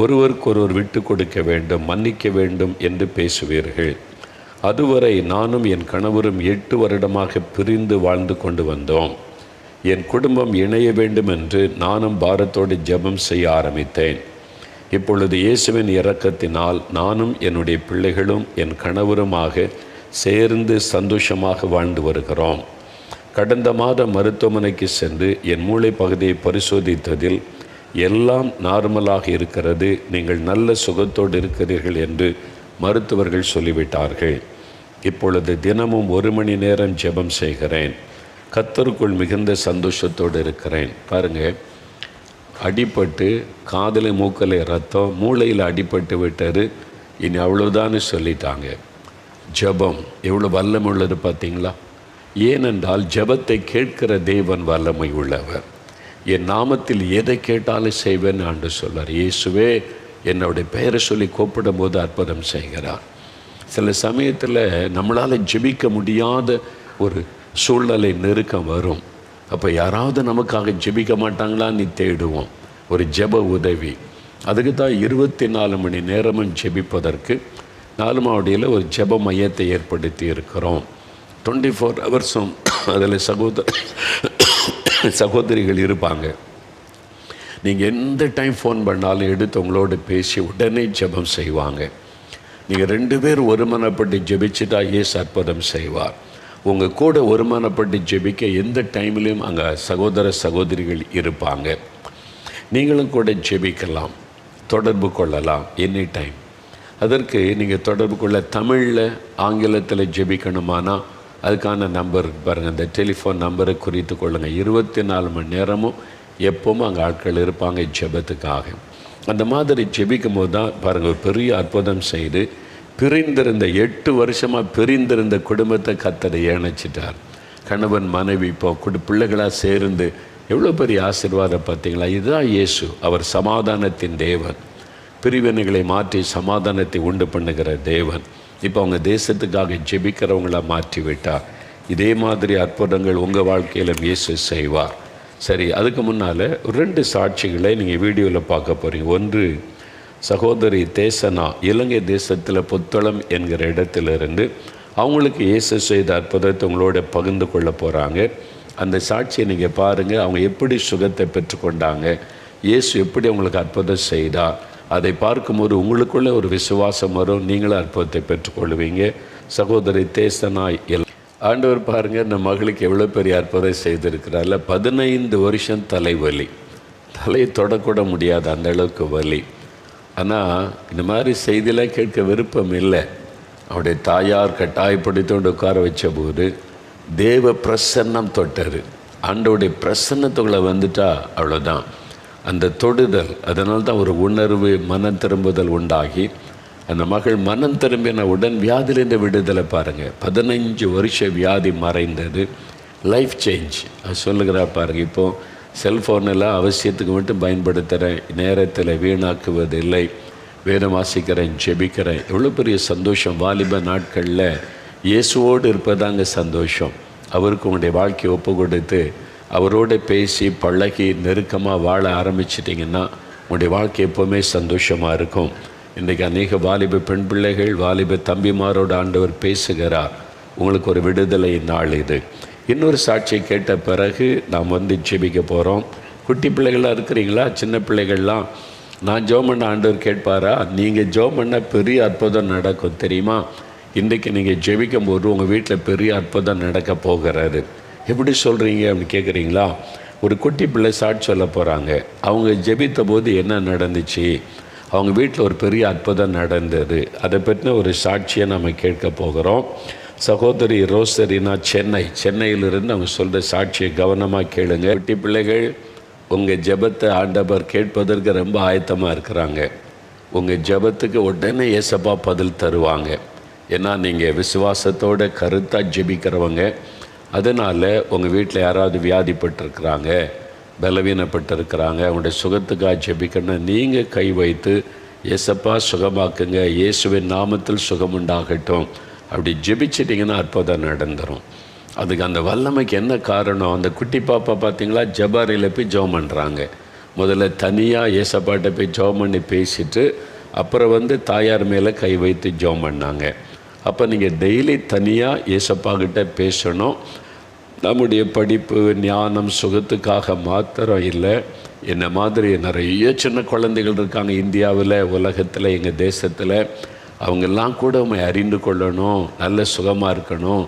ஒருவருக்கொருவர் விட்டு கொடுக்க வேண்டும், மன்னிக்க வேண்டும் என்று பேசுவீர்கள். அதுவரை நானும் என் கணவரும் 8 வருடமாக பிரிந்து வாழ்ந்து கொண்டு வந்தோம். என் குடும்பம் இணைய வேண்டும் என்று நானும் பாரத்தோடு ஜெபம் செய்ய ஆரம்பித்தேன். இப்பொழுது இயேசுவின் இரக்கத்தினால் நானும் என்னுடைய பிள்ளைகளும் என் கணவருமாக சேர்ந்து சந்தோஷமாக வாழ்ந்து வருகிறோம். கடந்த மாதம் மருத்துவமனைக்கு சென்று என் மூளை பகுதியை பரிசோதித்ததில் எல்லாம் நார்மலாக இருக்கிறது, நீங்கள் நல்ல சுகத்தோடு இருக்கிறீர்கள் என்று மருத்துவர்கள் சொல்லிவிட்டார்கள். இப்பொழுது தினமும் 1 மணி நேரம் ஜெபம் செய்கிறேன். கர்த்தருக்குள் மிகுந்த சந்தோஷத்தோடு இருக்கிறேன். பாருங்கள், அடிபட்டு காதில் மூக்கில் ரத்தம், மூளையில் அடிபட்டு விட்டது, இனி அவ்வளோதான்னு சொல்லிட்டாங்க. ஜெபம் எவ்வளோ வல்லமை உள்ளது பார்த்தீங்களா? ஏனென்றால் ஜெபத்தை கேட்கிற தேவன் வல்லமை உள்ளவர். என் நாமத்தில் எதை கேட்டாலும் செய்வேன்னு ஆண்டு சொல்லார். இயேசுவே என்னுடைய பெயரை சொல்லி கூப்பிடும் போது அற்புதம் செய்கிறார். சில சமயத்தில் நம்மளால் ஜெபிக்க முடியாத ஒரு சூழ்நிலை நெருக்கம் வரும். அப்போ யாராவது நமக்காக ஜெபிக்க மாட்டாங்களான்னு தேடுவோம். ஒரு ஜெப உதவி. அதுக்கு தான் 24 மணி நேரமும் ஜெபிப்பதற்கு நாலுமாவடியில் ஒரு ஜெப மையத்தை ஏற்படுத்தி இருக்கிறோம். 24 ஹவர்ஸும் அதில் சகோதரிகள் இருப்பாங்க. நீங்கள் எந்த டைம் ஃபோன் பண்ணாலும் எடுத்து உங்களோட பேசி உடனே ஜெபம் செய்வாங்க. நீங்கள் 2 பேர் ஒருமனப்பட்டு ஜெபிச்சுட்டா இயேசு அற்புதம் செய்வார். உங்கள் கூட ஒருமனப்பட்டு ஜெபிக்க எந்த டைம்லையும் அங்கே சகோதர சகோதரிகள் இருப்பாங்க. நீங்களும் கூட ஜெபிக்கலாம், தொடர்பு கொள்ளலாம் எனி டைம். அதற்கு நீங்கள் தொடர்பு கொள்ள தமிழில் ஆங்கிலத்தில் ஜெபிக்கணுமானா அதுக்கான நம்பர் பாருங்கள், அந்த டெலிஃபோன் நம்பரை குறித்து கொள்ளுங்கள். 24 மணி நேரமும் எப்பவும் அங்கே ஆட்கள் இருப்பாங்க ஜெபத்துக்காக. அந்த மாதிரி ஜெபிக்கும் போது தான் பாருங்கள் பெரிய அற்புதம் செய்து பிரிந்திருந்த 8 வருஷமாக பிரிந்திருந்த குடும்பத்தை கர்த்தர் இணைச்சிட்டார். கணவன் மனைவி இப்போ பிள்ளைகளாக சேர்ந்து எவ்வளோ பெரிய ஆசீர்வாதம் பார்த்தீங்களா? இதுதான் இயேசு. அவர் சமாதானத்தின் தேவன், பிரிவினைகளை மாற்றி சமாதானத்தை உண்டு பண்ணுகிற தேவன். இப்போ அவங்க தேசத்துக்காக ஜெபிக்கிறவங்கள மாற்றி விட்டார். இதே மாதிரி அற்புதங்கள் உங்கள் வாழ்க்கையில் இயேசு செய்வார். சரி, அதுக்கு முன்னால் 2 சாட்சிகளை நீங்கள் வீடியோவில் பார்க்க போகிறீங்க. ஒன்று, சகோதரி தேசனா இலங்கை தேசத்தில் புத்தளம் என்கிற இடத்திலிருந்து அவங்களுக்கு இயேசு செய்த அற்புதத்தை உங்களோட பகிர்ந்து கொள்ள போகிறாங்க. அந்த சாட்சியை நீங்கள் பாருங்கள். அவங்க எப்படி சுகத்தை பெற்றுக்கொண்டாங்க, இயேசு எப்படி அவங்களுக்கு அற்புதம் செய்தார், அதை பார்க்கும்போது உங்களுக்குள்ளே ஒரு விசுவாசம் வரும். நீங்களும் அற்புதத்தை பெற்றுக்கொள்வீங்க. சகோதரி தேசனா ஆண்டவர் பாருங்கள், இந்த மகளுக்கு எவ்வளோ பெரிய அற்புதம் செய்திருக்கிறார்ல. 15 வருஷம் தலைவலி, தலையை தொடக்கூட முடியாது, அந்த அளவுக்கு வலி. ஆனால் இந்த மாதிரி செய்தியெல்லாம் கேட்க விருப்பம் இல்லை. அவருடைய தாயார் கட்டாயப்படுத்தி உட்கார வச்ச போது தேவ பிரசன்னம் தொட்டார். ஆண்டவருடைய பிரசன்னத்துக்குள்ளே வந்துட்டா அவ்வளோதான். அந்த தொடுதல், அதனால தான் ஒரு உணர்வு, மனம் திரும்புதல் உண்டாகி அந்த மகள் மனம் திரும்பின உடன் வியாதியிலிருந்து விடுதலை பாருங்கள். 15 வருஷ வியாதி மறைந்தது. லைஃப் சேஞ்ச் அது சொல்லுகிறா பாருங்கள். இப்போது செல்ஃபோனெல்லாம் அவசியத்துக்கு மட்டும் பயன்படுத்துகிறேன், நேரத்தில் வீணாக்குவதில்லை, வேதம் வாசிக்கிறேன், ஜெபிக்கிறேன். எவ்வளோ பெரிய சந்தோஷம். வாலிப நாட்களில் இயேசுவோடு இருப்பதாங்க சந்தோஷம். அவருக்கு உங்களுடைய வாழ்க்கையை ஒப்பு கொடுத்து அவரோடு பேசி பழகி நெருக்கமாக வாழ ஆரம்பிச்சிட்டிங்கன்னா உங்களுடைய வாழ்க்கை எப்போவுமே சந்தோஷமாக இருக்கும். இன்றைக்கி அநேக வாலிப பெண் பிள்ளைகள், வாலிப தம்பிமாரோடு ஆண்டவர் பேசுகிறார். உங்களுக்கு ஒரு விடுதலை நாள் இது. இன்னொரு சாட்சியை கேட்ட பிறகு நாம் ஜெபிக்க போகிறோம். குட்டி பிள்ளைகளாக இருக்கிறீங்களா? சின்ன பிள்ளைகள்லாம் நான் ஜெபம் பண்ண ஆண்டவர் கேட்பாரா? நீங்கள் ஜெபம் பண்ண பெரிய அற்புதம் நடக்கும் தெரியுமா? இன்றைக்கி நீங்கள் ஜெபிக்கும் போது உங்கள் வீட்டில் பெரிய அற்புதம் நடக்க போகிறாரு. எப்படி சொல்கிறீங்க அப்படின்னு கேட்குறீங்களா? ஒரு குட்டி பிள்ளை சாட்சி சொல்ல போகிறாங்க. அவங்க ஜெபித்த போது என்ன நடந்துச்சு, அவங்க வீட்டில் ஒரு பெரிய அற்புதம் நடந்தது, அதை பற்றின ஒரு சாட்சியை நம்ம கேட்க போகிறோம். சகோதரி ரோசரினா சென்னையிலிருந்து அவங்க சொல்கிற சாட்சியை கவனமாக கேளுங்க. குட்டி பிள்ளைகள், உங்கள் ஜெபத்தை ஆண்டவர் கேட்பதற்கு ரொம்ப ஆயத்தமாக இருக்கிறாங்க. உங்கள் ஜெபத்துக்கு உடனே ஏசப்பா பதில் தருவாங்க. ஏன்னா நீங்கள் விசுவாசத்தோட கருத்தாக ஜெபிக்கிறவங்க. அதனால் உங்கள் வீட்டில் யாராவது வியாதிப்பட்டிருக்கிறாங்க, பலவீனப்பட்டிருக்கிறாங்க, அவங்களுடைய சுகத்துக்காக ஜெபிக்கணும். நீங்கள் கை வைத்து ஏசப்பா சுகமாக்குங்க, இயேசுவின் நாமத்தில் சுகம் உண்டாகட்டும் அப்படி ஜெபிச்சிட்டிங்கன்னா அற்புதம் நடந்துடும். அதுக்கு அந்த வல்லமைக்கு என்ன காரணம்? அந்த குட்டி பாப்பா பார்த்திங்களா, ஜபாரியில் போய் ஜெபம் பண்ணுறாங்க. முதல்ல தனியாக ஏசப்பாட்ட போய் ஜெபம் பண்ணி பேசிட்டு அப்புறம் தாயார் மேலே கை வைத்து ஜெபம் பண்ணாங்க. அப்போ நீங்கள் டெய்லி தனியாக ஏசப்பாக்கிட்ட பேசணும். நம்முடைய படிப்பு ஞானம் சுகத்துக்காக மாத்திரம் இல்லை. என்ன மாதிரி நிறைய சின்ன குழந்தைகள் இருக்காங்க இந்தியாவில், உலகத்தில், எங்கள் தேசத்தில். அவங்கெல்லாம் கூட உண்மை அறிந்து கொள்ளணும், நல்ல சுகமாக இருக்கணும்,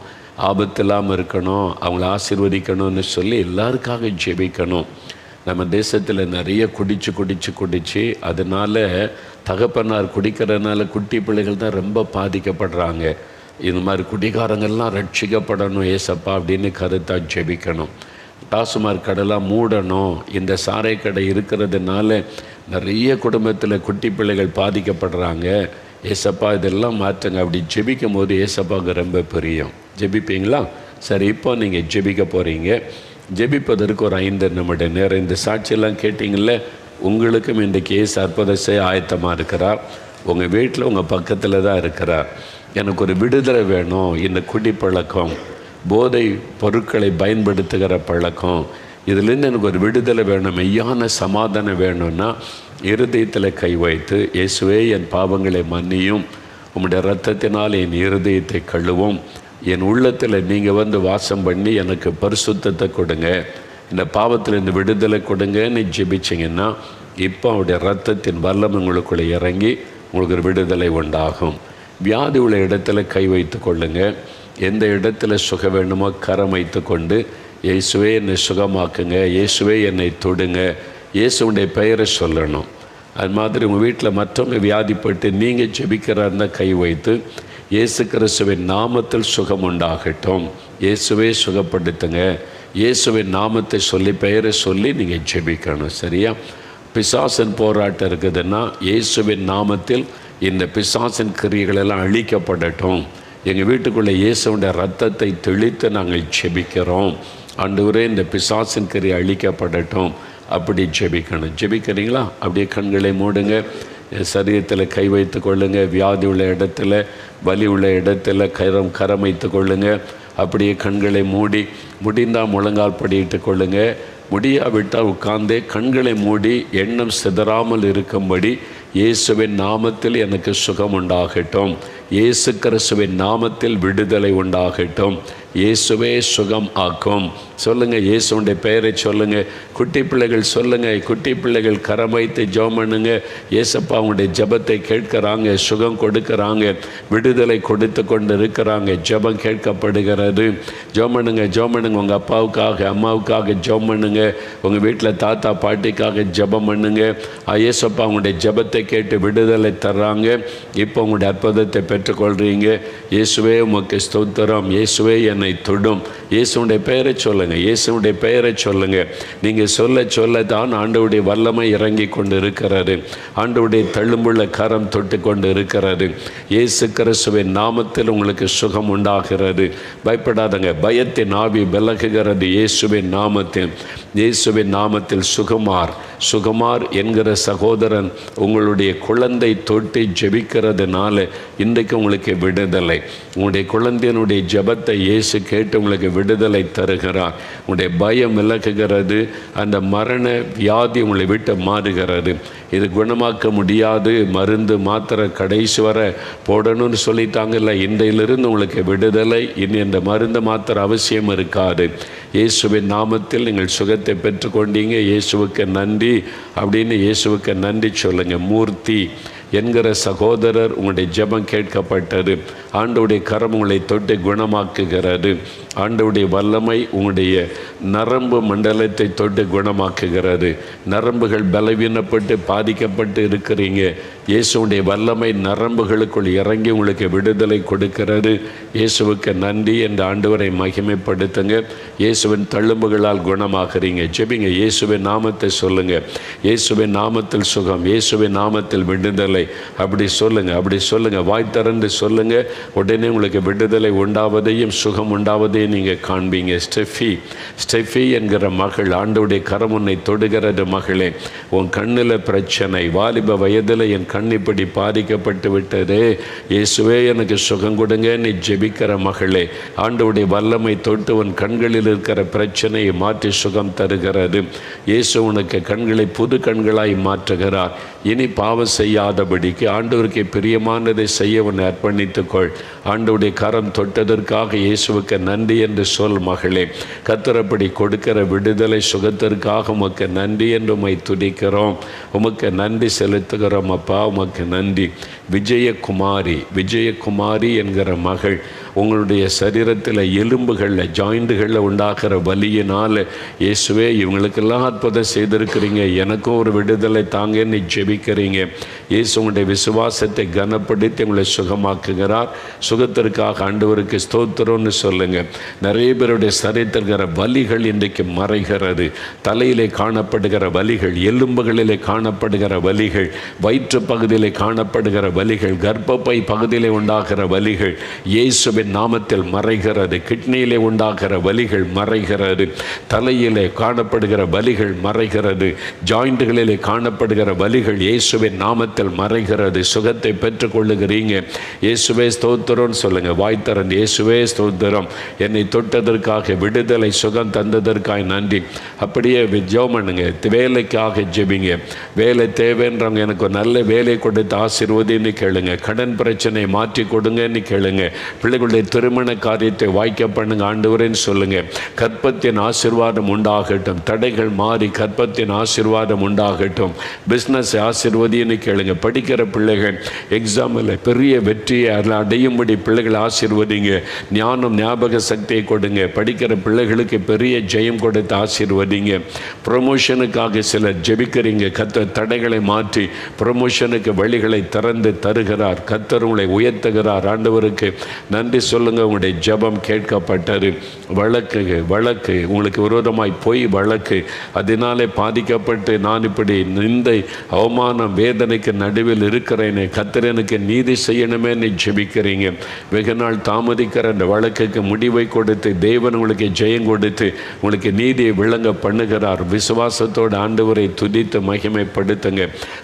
ஆபத்து இல்லாமல் இருக்கணும், அவங்கள ஆசீர்வதிக்கணும்னு சொல்லி எல்லாருக்காக ஜெபிக்கணும். நம்ம தேசத்தில் நிறைய குடிச்சு அதனால் தகப்பனார் குடிக்கிறதுனால குட்டி பிள்ளைகள் தான் ரொம்ப பாதிக்கப்படுறாங்க. இந்த மாதிரி குடிகாரங்கள்லாம் ரட்சிக்கப்படணும் ஏசப்பா அப்படின்னு கருத்தாக ஜெபிக்கணும். டாஸ்மாக் கடைலாம் மூடணும். இந்த சாரை கடை இருக்கிறதுனால நிறைய குடும்பத்தில் குட்டி பிள்ளைகள் பாதிக்கப்படுறாங்க. ஏசப்பா இதெல்லாம் மாற்றுங்க அப்படி ஜெபிக்கும் போது ஏசப்பாவுக்கு ரொம்ப பிரியம். ஜெபிப்பீங்களா? சரி, இப்போ நீங்கள் ஜெபிக்க போகிறீங்க. ஜெபிப்பதற்கு ஒரு 5 நிமிட நேரம். இந்த சாட்சியெல்லாம் கேட்டிங்கள, உங்களுக்கும் இன்றைக்கு ஏசு அற்புதம் செய்ய ஆயத்தமாக இருக்கிறார். உங்கள் வீட்டில் உங்கள் பக்கத்தில் தான் இருக்கிறார். எனக்கு ஒரு விடுதலை வேணும், இந்த குடிப்பழக்கம் போதை பொருட்களை பயன்படுத்துகிற பழக்கம், இதிலேருந்து எனக்கு ஒரு விடுதலை வேணும், மெய்யான சமாதானம் வேணும்னா இருதயத்தில் கை வைத்து, இயேசுவே என் பாவங்களை மன்னியும், உம்முடைய இரத்தத்தினால் என் இருதயத்தை கழுவும், என் உள்ளத்தில் நீங்கள் வந்து வாசம் பண்ணி எனக்கு பரிசுத்தத்தை கொடுங்க, இந்த பாவத்தில் இந்த விடுதலை கொடுங்கன்னு ஜெபிச்சிங்கன்னா இப்போ அவருடைய இரத்தத்தின் வல்லம் உங்களுக்குள்ளே இறங்கி உங்களுக்கு ஒரு விடுதலை உண்டாகும். வியாதி உள்ள இடத்துல கை வைத்து கொள்ளுங்க. எந்த இடத்துல சுக வேணுமோ கரம் வைத்து கொண்டு, இயேசுவே என்னை சுகமாக்குங்க, இயேசுவே என்னை தொடுங்க, இயேசுடைய பெயரை சொல்லணும். அது மாதிரி உங்கள் வீட்டில் மற்றவங்க வியாதிப்பட்டு நீங்கள் ஜெபிக்கிறாருன்னா கை வைத்து, இயேசு கிறிஸ்துவின் நாமத்தில் சுகம் உண்டாகட்டும், இயேசுவே சுகப்படுத்துங்க, இயேசுவின் நாமத்தை சொல்லி பெயரை சொல்லி நீங்கள் ஜெபிக்கணும். சரியா? பிசாசின் போராட்டம் இருக்குதுன்னா இயேசுவின் நாமத்தில் இந்த பிசாசின் கிரியைகளெல்லாம் அழிக்கப்படட்டும், எங்கள் வீட்டுக்குள்ளே இயேசுடைய ரத்தத்தை தெளித்து நாங்கள் ஜெபிக்கிறோம், ஆண்டவரே இந்த பிசாசின் கிரியை அழிக்கப்படட்டும், அப்படி ஜெபிக்கணும். ஜெபிக்கிறீங்களா? அப்படியே கண்களை மூடுங்க, சரீரத்தில் கை வைத்து கொள்ளுங்க, வியாதி உள்ள இடத்துல வலி உள்ள இடத்துல கரம் வைத்து கொள்ளுங்க. அப்படியே கண்களை மூடி, முடிந்தால் முழங்கால் படியிட்டு கொள்ளுங்க, முடியாவிட்டால் உட்கார்ந்தே கண்களை மூடி எண்ணம் சிதறாமல் இருக்கும்படி இயேசுவின் நாமத்தில் எனக்கு சுகம் உண்டாகட்டும், இயேசு கிறிஸ்துவின் நாமத்தில் விடுதலை உண்டாகட்டும், இயேசுவே சுகம் ஆக்கும். சொல்லுங்கள், இயேசுடைய பெயரை சொல்லுங்கள். குட்டி பிள்ளைகள் சொல்லுங்கள், குட்டி பிள்ளைகள் கரம் வைத்து ஜெபம் பண்ணுங்க. இயேசப்பா அவங்களுடைய ஜெபத்தை கேட்குறாங்க, சுகம் கொடுக்குறாங்க, விடுதலை கொடுத்து கொண்டு இருக்கிறாங்க. ஜெபம் கேட்கப்படுகிறது. ஜெபம் பண்ணுங்க, ஜெபம் பண்ணுங்க. உங்கள் அப்பாவுக்காக அம்மாவுக்காக ஜெபம் பண்ணுங்க. உங்கள் வீட்டில் தாத்தா பாட்டிக்காக ஜெபம் பண்ணுங்க. இயேசப்பா அவங்களுடைய ஜெபத்தை கேட்டு விடுதலை தர்றாங்க. இப்போ உங்களுடைய அற்புதத்தை பெற்றுக்கொள்கிறீங்க. இயேசுவே உமக்கு ஸ்தோத்திரம், இயேசுவே என்னை தொடும். இயேசுடைய பெயரை சொல்லுங்கள், இயேசுடைய பெயரை சொல்லுங்கள். நீங்கள் சொல்ல சொல்ல தான் ஆண்டவருடைய வல்லமை இறங்கி கொண்டு இருக்கிறது, ஆண்டவருடைய தள்ளும்புள்ள கரம் தொட்டு கொண்டு இருக்கிறது. இயேசு கிறிஸ்துவின் நாமத்தில் உங்களுக்கு சுகம் உண்டாகிறது. பயப்படாதங்க, பயத்தின் ஆவி விலகுகிறது. இயேசுவின் நாமத்தில், இயேசுவின் நாமத்தில் சுகுமார் சுகுமார் என்கிற சகோதரன் உங்களுடைய குழந்தை தொட்டு ஜெபிக்கிறதுனால இன்றைக்கு உங்களுக்கு விடுதலை. உங்களுடைய குழந்தையினுடைய ஜெபத்தை இயேசு கேட்டு உங்களுக்கு விடுதலை தருகிறார். உங்களுடைய பயம் விலகுகிறது. அந்த மரண வியாதி உங்களை விட்டு மாறுகிறது. இது குணமாக்க முடியாது, மருந்து மாத்திரை கடைசி வர போடணும்னு சொல்லிட்டாங்கல்ல, இன்றையிலிருந்து உங்களுக்கு விடுதலை. இனி இந்த மருந்து மாத்திரை அவசியம் இருக்காது. இயேசுவின் நாமத்தில் நீங்கள் சுகத்தை பெற்றுக்கொண்டீங்க, இயேசுவுக்கு நன்றி அப்படின்னு இயேசுவுக்கு நன்றி சொல்லுங்கள். மூர்த்தி என்கிற சகோதரர் உங்களுடைய ஜெபம் கேட்கப்பட்டது. ஆண்டவருடைய கரம் உங்களை தொட்டு குணமாக்குகிறது. ஆண்டவருடைய வல்லமை உங்களுடைய நரம்பு மண்டலத்தை தொட்டு குணமாக்குகிறது. நரம்புகள் பலவீனப்பட்டு பாதிக்கப்பட்டு இருக்கிறீங்க, இயேசுடைய வல்லமை நரம்புகளுக்குள் இறங்கி உங்களுக்கு விடுதலை கொடுக்கிறது. இயேசுவுக்கு நன்றி என்று ஆண்டவரை மகிமைப்படுத்துங்க. இயேசுவின் தழும்புகளால் குணமாகிறீங்க. ஜெபிங்க, இயேசுவின் நாமத்தை சொல்லுங்கள். இயேசுவின் நாமத்தில் சுகம், இயேசுவின் நாமத்தில் விடுதலை. அப்படி சொல்லுங்கள், அப்படி சொல்லுங்கள், வாய் திறந்து சொல்லுங்கள். உடனே உங்களுக்கு விடுதலை உண்டாவதையும் சுகம் உண்டாவதையும் நீங்கள் காண்பீங்க. ஸ்டெஃபி என்கிற மகள், ஆண்டவருடைய கரம் உன்னை தொடுகிறது மகளே. உன் கண்ணில் பிரச்சனை, வாலிப வயதில் என் கண் இப்படி பாதிக்கப்பட்டு விட்டது, இயேசுவே எனக்கு சுகம் கொடுங்க நீ ஜெபிக்கிற மகளே, ஆண்டவருடைய வல்லமை தொட்டு உன் கண்களில் இருக்கிற பிரச்சனையை மாற்றி சுகம் தருகிறது. இயேசு உனக்கு கண்களை புது கண்களாய் மாற்றுகிறார். இனி பாவம் செய்யாதபடிக்கு ஆண்டவருக்கு பிரியமானதை செய்ய உன்னை அர்ப்பணித்துக்கொள். ஆண்டவருடைய கரம் தொட்டதற்காக இயேசுவுக்கு நன்றி என்று சொல் மகளே. கர்த்தரப்படி கொடுக்கிற விடுதலை சுகத்திற்காக உமக்கு நன்றி என்று உம்மை துதிக்கிறோம். உமக்கு நன்றி செலுத்துகிறோம் அப்பா, உமக்கு நன்றி. விஜயகுமாரி என்கிற மகள், உங்களுடைய சரீரத்தில் எலும்புகளில் ஜாயிண்டுகளில் உண்டாகிற வலியினால் இயேசுவே இவங்களுக்கெல்லாம் அற்புதம் செய்திருக்கிறீங்க, எனக்கும் ஒரு விடுதலை தாங்கன்னு ஜெபிக்கிறீங்க. இயேசு உங்களுடைய விசுவாசத்தை கனப்படுத்தி உங்களை சுகமாக்குகிறார். சுகத்திற்காக ஆண்டவருக்கு ஸ்தோத்திரம்னு சொல்லுங்கள். நிறைய பேருடைய சரீரத்தில் இருக்கிற வலிகள் இன்றைக்கு மறைகிறது. தலையிலே காணப்படுகிற வலிகள், எலும்புகளிலே காணப்படுகிற வலிகள், வயிற்று பகுதியிலே காணப்படுகிற வலிகள், கர்ப்பப்பை பகுதியிலே உண்டாகிற வலிகள், இயேசுவின் இயேசுவின் நாமத்தில் மறைகிறது. கிட்னியிலே உண்டாகிற வலிகள் மறைகிறது. தலையிலே காணப்படுகிற வலிகள் மறைகிறது. ஜாயிண்ட்டுகளிலே காணப்படுகிற வலிகள் இயேசுவின் நாமத்தில் மறைகிறது. சுகத்தை பெற்றுக்கொள்ளுகிறீங்க. இயேசுவே ஸ்தோத்திரம்னு சொல்லுங்கள். வாய் திறந்து இயேசுவே ஸ்தோத்திரம், என்னை தொட்டதற்காக, விடுதலை சுகம் தந்ததற்காக நன்றி. அப்படியே ஜெபம் பண்ணுங்க. வேலைக்காக ஜெபிங்க. வேலை தேவைன்றவங்க எனக்கு ஒரு நல்ல வேலை கொடுத்து ஆசீர்வதின்னு கேளுங்க. கடன் பிரச்சனை மாற்றி கொடுங்கன்னு கேளுங்க. பிள்ளைகளுடைய திருமண காரியத்தை வாய்க்க பண்ணுங்க ஆண்டவரேன்னு சொல்லுங்க. கற்பத்தின் ஆசீர்வாதம் உண்டாகட்டும். தடைகள் மாறி கற்பத்தின் ஆசீர்வாதம் உண்டாகட்டும். பிஸ்னஸ் ஆசீர்வதின்னு கேளுங்க. படிக்கிற பிள்ளைகள் எக்ஸாமில் பெரிய வெற்றியை அடையும்படி பிள்ளைகள் ஆசீர்வதிங்க. ஞானம் ஞாபக சக்தியை கொடுங்க. படிக்கிற பிள்ளைகளுக்கு பெரிய ஜெயம் கொடுத்து ஆசீர்வதிங்க. ப்ரொமோஷனுக்காக சிலர் ஜெபிக்கிறீங்க. கர்த்தர் தடைகளை மாற்றி ப்ரொமோஷனுக்கு வழிகளை திறந்து தருகிறார். கர்த்தர் உங்களை உயர்த்துகிறார். ஆண்டவருக்கு நன்றி சொல்லுங்க. உங்களுடைய ஜெபம் கேட்கப்பட்டது. வழக்கு உங்களுக்கு விரோதமாய் போய் வழக்கு, அதனாலே பாதிக்கப்பட்டு நான் இப்படி நிந்தை அவமானம் வேதனைக்கு நடுவில் இருக்கிறேனே, கர்த்தர் எனக்கு நீதி செய்யணுமே நீ ஜெபிக்கிறீங்க. வெகு நாள் தாமதிக்கிற அந்த வழக்குக்கு முடிவை கொடுத்து தேவன் உங்களுக்கு ஜெயம் கொடுத்து உங்களுக்கு நீதியை விளங்க பண்ணுகிறார். விசுவாசத்தோடு ஆண்டவரை துதித்து மகிமைப்படுத்துங்க.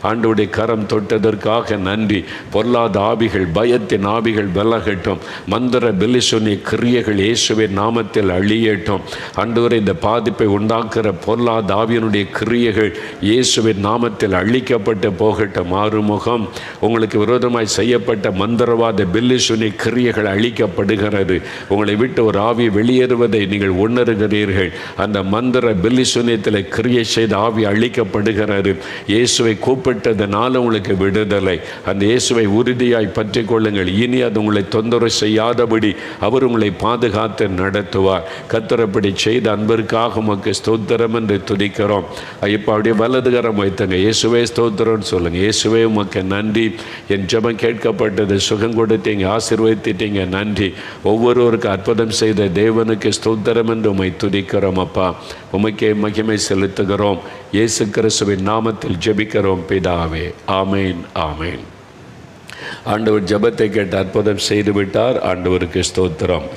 ஆண்டவருடைய கரம் தொட்டதற்காக நன்றி. பொல்லாத ஆவிகள், பயத்தின் ஆவிகள் விலகட்டும். மந்திர பெலிசோனிய கிரியைகள் இயேசுவின் நாமத்தில் அழியட்டும். ஆண்டவரை இந்த பாதிப்பை உண்டாக்குற பொல்லாத ஆவியினுடைய கிரியைகள் இயேசுவின் நாமத்தில் அழிக்கப்பட்டு போகட்டும். ஆறுமுகம், உங்களுக்கு விரோதமாய் செய்யப்பட்ட மந்திரவாத பெலிசோனிய கிரியைகள் அழிக்கப்படுகிறது. உங்களை விட்டு ஒரு ஆவி வெளியேறுவதை நீங்கள் உணர்கிறீர்கள். அந்த மந்திர பெலிசோனியத்தில் கிரியை செய்த ஆவி அழிக்கப்படுகிறது. இயேசுவை கூப்பிட்டதனால உங்களுக்கு விடுதலை. அந்த இயேசுவை உறுதியாய் பற்றி கொள்ளுங்கள். இனி அது உங்களை தொந்தரவு செய்யாதபடி அவர் உங்களை பாதுகாத்து நடத்துவார். கர்த்தரப்படி செய்த அன்பிற்காக உமக்கு ஸ்தோத்திரம் என்று துதிக்கிறோம். இப்போ அப்படியே வலதுகரம் வைத்தங்க. இயேசுவே ஸ்தோத்திரம்னு சொல்லுங்கள். இயேசுவே உமக்கு நன்றி. என் ஜெபம் கேட்கப்பட்டது. சுகம் கொடுத்தீங்க, ஆசீர்வதித்தீங்க. நன்றி. ஒவ்வொருவருக்கு அற்புதம் செய்த தேவனுக்கு ஸ்தோத்திரம் என்று உம்மை துதிக்கிறோம். அப்பா, உமக்கே மகிமை செலுத்துகிறோம். இயேசு கிறிஸ்துவின் நாமத்தில் ஜெபிக்கிறோம் பிதாவே. ஆமேன், ஆமேன். ஆண்டவர் ஜெபத்தை கேட்டு அற்புதம் செய்து விட்டார். ஆண்டவருக்கு ஸ்தோத்திரம்.